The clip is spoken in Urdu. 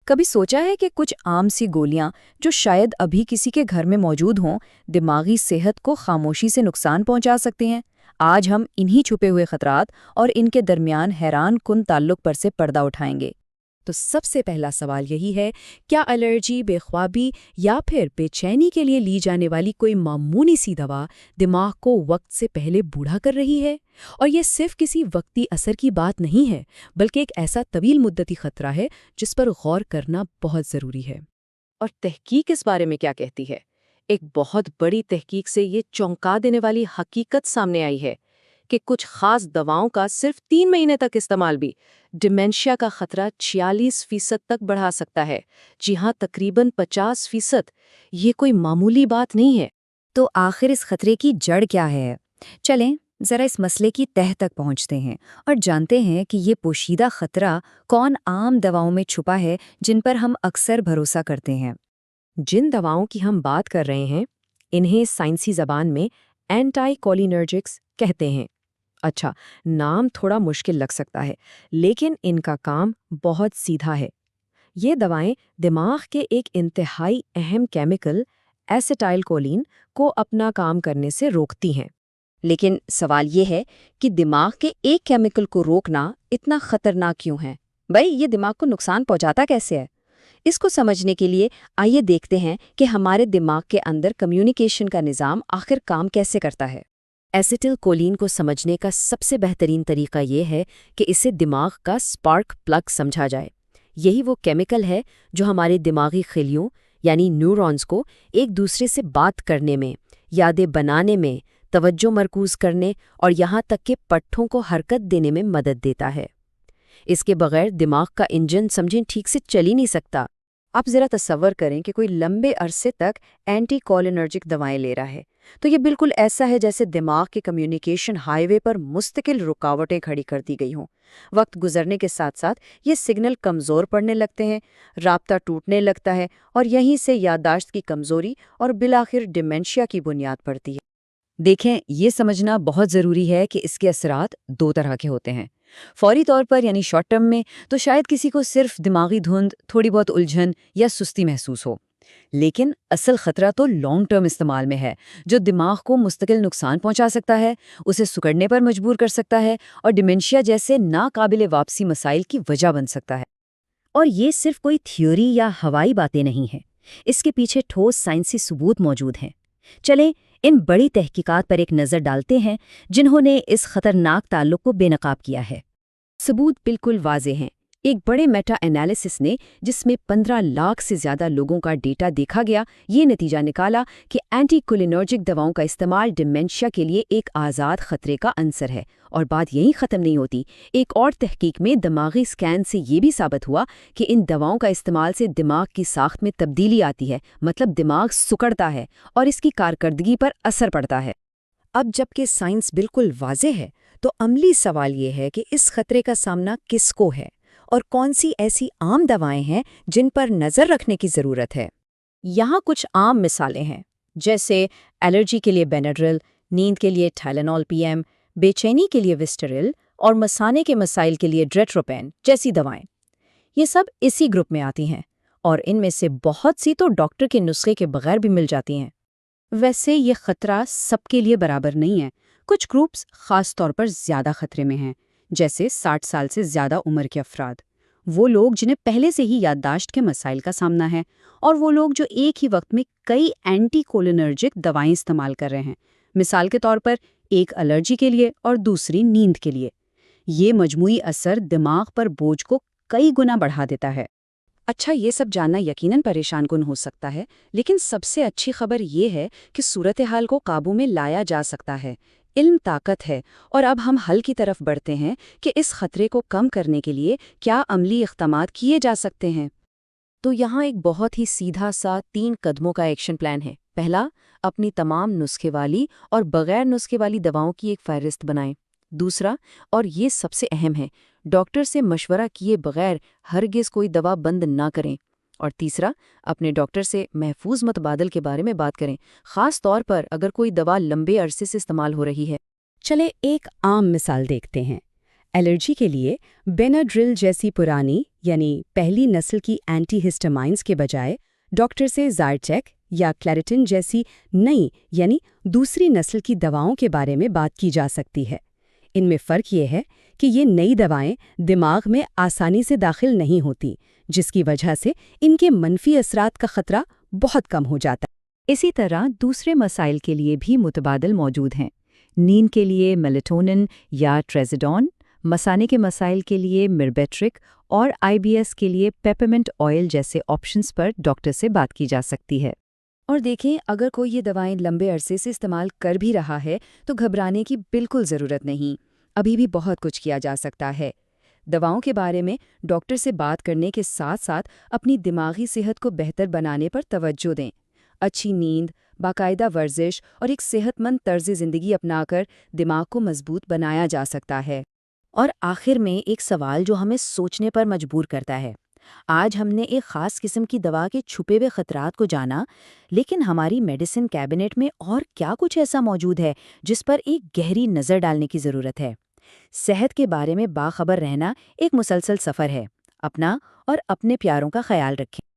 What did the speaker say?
کبھی سوچا ہے کہ کچھ عام سی گولیاں جو شاید ابھی کسی کے گھر میں موجود ہوں، دماغی صحت کو خاموشی سے نقصان پہنچا سکتے ہیں؟ آج ہم انہی چھپے ہوئے خطرات اور ان کے درمیان حیران کن تعلق پر سے پردہ اٹھائیں گے۔ تو سب سے پہلا سوال یہی ہے، کیا الرجی، بے خوابی یا پھر بے چینی کے لیے لی جانے والی کوئی معمولی سی دوا دماغ کو وقت سے پہلے بوڑھا کر رہی ہے؟ اور یہ صرف کسی وقتی اثر کی بات نہیں ہے، بلکہ ایک ایسا طویل مدتی خطرہ ہے جس پر غور کرنا بہت ضروری ہے۔ اور تحقیق اس بارے میں کیا کہتی ہے؟ ایک بہت بڑی تحقیق سے یہ چونکا دینے والی حقیقت سامنے آئی ہے کہ کچھ خاص دواؤں کا صرف 3 مہینے تک استعمال بھی ڈیمنشیا کا خطرہ 46% تک بڑھا سکتا ہے۔ جی ہاں، تقریباً 50%۔ یہ کوئی معمولی بات نہیں ہے۔ تو آخر اس خطرے کی جڑ کیا ہے؟ چلیں ذرا اس مسئلے کی تہہ تک پہنچتے ہیں اور جانتے ہیں کہ یہ پوشیدہ خطرہ کون عام دواؤں میں چھپا ہے جن پر ہم اکثر بھروسہ کرتے ہیں۔ جن دواؤں کی ہم بات کر رہے ہیں، انہیں سائنسی زبان میں اینٹی کولینرجکس کہتے ہیں۔ اچھا، نام تھوڑا مشکل لگ سکتا ہے، لیکن ان کا کام بہت سیدھا ہے۔ یہ دوائیں دماغ کے ایک انتہائی اہم کیمیکل ایسیٹائل کولین کو اپنا کام کرنے سے روکتی ہیں۔ لیکن سوال یہ ہے کہ دماغ کے ایک کیمیکل کو روکنا اتنا خطرناک کیوں ہے؟ بھئی یہ دماغ کو نقصان پہنچاتا کیسے ہے؟ اس کو سمجھنے کے لیے آئیے دیکھتے ہیں کہ ہمارے دماغ کے اندر کمیونیکیشن کا نظام آخر کام کیسے کرتا ہے۔ ایسیٹل کولین کو سمجھنے کا سب سے بہترین طریقہ یہ ہے کہ اسے دماغ کا سپارک پلگ سمجھا جائے۔ یہی وہ کیمیکل ہے جو ہمارے دماغی خلیوں یعنی نیورونز کو ایک دوسرے سے بات کرنے میں، یادیں بنانے میں، توجہ مرکوز کرنے اور یہاں تک کہ پٹھوں کو حرکت دینے میں مدد دیتا ہے۔ اس کے بغیر دماغ کا انجن سمجھیں ٹھیک سے چل ہی نہیں سکتا۔ آپ ذرا تصور کریں کہ کوئی لمبے عرصے تک اینٹی کولینرجک دوائیں لے رہا ہے تو یہ بالکل ایسا ہے جیسے دماغ کے کمیونیکیشن ہائی وے پر مستقل رکاوٹیں کھڑی کر دی گئی ہوں۔ وقت گزرنے کے ساتھ ساتھ یہ سگنل کمزور پڑنے لگتے ہیں، رابطہ ٹوٹنے لگتا ہے اور یہیں سے یادداشت کی کمزوری اور بالآخر ڈیمنشیا کی بنیاد پڑتی ہے۔ دیکھیں، یہ سمجھنا بہت ضروری ہے کہ اس کے اثرات 2 طرح کے ہوتے ہیں۔ فوری طور پر یعنی شارٹ ٹرم میں تو شاید کسی کو صرف دماغی دھند، تھوڑی بہت الجھن یا سستی محسوس ہو، لیکن اصل خطرہ تو لانگ ٹرم استعمال میں ہے، جو دماغ کو مستقل نقصان پہنچا سکتا ہے، اسے سکڑنے پر مجبور کر سکتا ہے اور ڈیمنشیا جیسے ناقابل واپسی مسائل کی وجہ بن سکتا ہے۔ اور یہ صرف کوئی تھیوری یا ہوائی باتیں نہیں ہیں، اس کے پیچھے ٹھوس سائنسی ثبوت موجود ہیں۔ چلیں ان بڑی تحقیقات پر ایک نظر ڈالتے ہیں جنہوں نے اس خطرناک تعلق کو بے نقاب کیا ہے۔ ثبوت بالکل واضح ہیں۔ ایک بڑے میٹا انالیسس نے جس میں 15 لاکھ سے زیادہ لوگوں کا ڈیٹا دیکھا گیا، یہ نتیجہ نکالا کہ اینٹی کولینرجک دواؤں کا استعمال ڈیمنشیا کے لیے ایک آزاد خطرے کا عنصر ہے۔ اور بات یہیں ختم نہیں ہوتی۔ ایک اور تحقیق میں دماغی سکین سے یہ بھی ثابت ہوا کہ ان دواؤں کا استعمال سے دماغ کی ساخت میں تبدیلی آتی ہے، مطلب دماغ سکڑتا ہے اور اس کی کارکردگی پر اثر پڑتا ہے۔ اب جبکہ سائنس بالکل واضح ہے تو عملی سوال یہ ہے کہ اس خطرے کا سامنا کس کو ہے اور کون سی ایسی عام دوائیں ہیں جن پر نظر رکھنے کی ضرورت ہے۔ یہاں کچھ عام مثالیں ہیں، جیسے الرجی کے لیے بیناڈرل، نیند کے لیے ٹائلینول PM، بے چینی کے لیے وسٹرل اور مثانے کے مسائل کے لیے ڈریٹروپین جیسی دوائیں۔ یہ سب اسی گروپ میں آتی ہیں اور ان میں سے بہت سی تو ڈاکٹر کے نسخے کے بغیر بھی مل جاتی ہیں۔ ویسے یہ خطرہ سب کے لیے برابر نہیں ہے۔ کچھ گروپس خاص طور پر زیادہ خطرے میں ہیں، جیسے 60 سال سے زیادہ عمر کے افراد، وہ لوگ جنہیں پہلے سے ہی یادداشت کے مسائل کا سامنا ہے، اور وہ لوگ جو ایک ہی وقت میں کئی اینٹی کولینرجک دوائیں استعمال کر رہے ہیں، مثال کے طور پر ایک الرجی کے لیے اور دوسری نیند کے لیے۔ یہ مجموعی اثر دماغ پر بوجھ کو کئی گنا بڑھا دیتا ہے۔ اچھا، یہ سب جاننا یقیناً پریشان کن ہو سکتا ہے، لیکن سب سے اچھی خبر یہ ہے کہ صورتحال کو قابو میں لایا جا سکتا ہے۔ علم طاقت ہے، اور اب ہم حل کی طرف بڑھتے ہیں کہ اس خطرے کو کم کرنے کے لیے کیا عملی اقدامات کیے جا سکتے ہیں۔ تو یہاں ایک بہت ہی سیدھا سا 3 قدموں کا ایکشن پلان ہے۔ پہلا، اپنی تمام نسخے والی اور بغیر نسخے والی دواؤں کی ایک فہرست بنائیں۔ دوسرا، اور یہ سب سے اہم ہے، ڈاکٹر سے مشورہ کیے بغیر ہرگز کوئی دوا بند نہ کریں۔ اور تیسرا، اپنے ڈاکٹر سے محفوظ متبادل کے بارے میں بات کریں، خاص طور پر اگر کوئی دوا لمبے عرصے سے استعمال ہو رہی ہے۔ چلے ایک عام مثال دیکھتے ہیں۔ الرجی کے لیے بیناڈرل جیسی پرانی یعنی پہلی نسل کی اینٹی ہسٹامائنز کے بجائے ڈاکٹر سے زائرٹیک یا کلیریٹن جیسی نئی یعنی دوسری نسل کی دواؤں کے بارے میں بات کی جا سکتی ہے۔ ان میں فرق یہ ہے کہ یہ نئی دوائیں دماغ میں آسانی سے داخل نہیں ہوتی، جس کی وجہ سے ان کے منفی اثرات کا خطرہ بہت کم ہو جاتا ہے۔ اسی طرح دوسرے مسائل کے لیے بھی متبادل موجود ہیں۔ نیند کے لیے میلاٹونن یا ٹریزیڈون، مثانے کے مسائل کے لیے مربیٹرک اور IBS کے لیے پیپرمنٹ آئل جیسے آپشنز پر ڈاکٹر سے بات کی جا سکتی ہے۔ اور دیکھیں، اگر کوئی یہ دوائیں لمبے عرصے سے استعمال کر بھی رہا ہے تو گھبرانے کی بالکل ضرورت نہیں، ابھی بھی بہت کچھ کیا جا سکتا ہے۔ دواؤں کے بارے میں ڈاکٹر سے بات کرنے کے ساتھ ساتھ اپنی دماغی صحت کو بہتر بنانے پر توجہ دیں۔ اچھی نیند، باقاعدہ ورزش اور ایک صحت مند طرز زندگی اپنا کر دماغ کو مضبوط بنایا جا سکتا ہے۔ اور آخر میں ایک سوال جو ہمیں سوچنے پر مجبور کرتا ہے۔ آج ہم نے ایک خاص قسم کی دوا کے چھپے ہوئے خطرات کو جانا، لیکن ہماری میڈیسن کیبنٹ میں اور کیا کچھ ایسا موجود ہے جس پر ایک گہری نظر ڈالنے کی ضرورت ہے؟ صحت کے بارے میں باخبر رہنا ایک مسلسل سفر ہے۔ اپنا اور اپنے پیاروں کا خیال رکھیں۔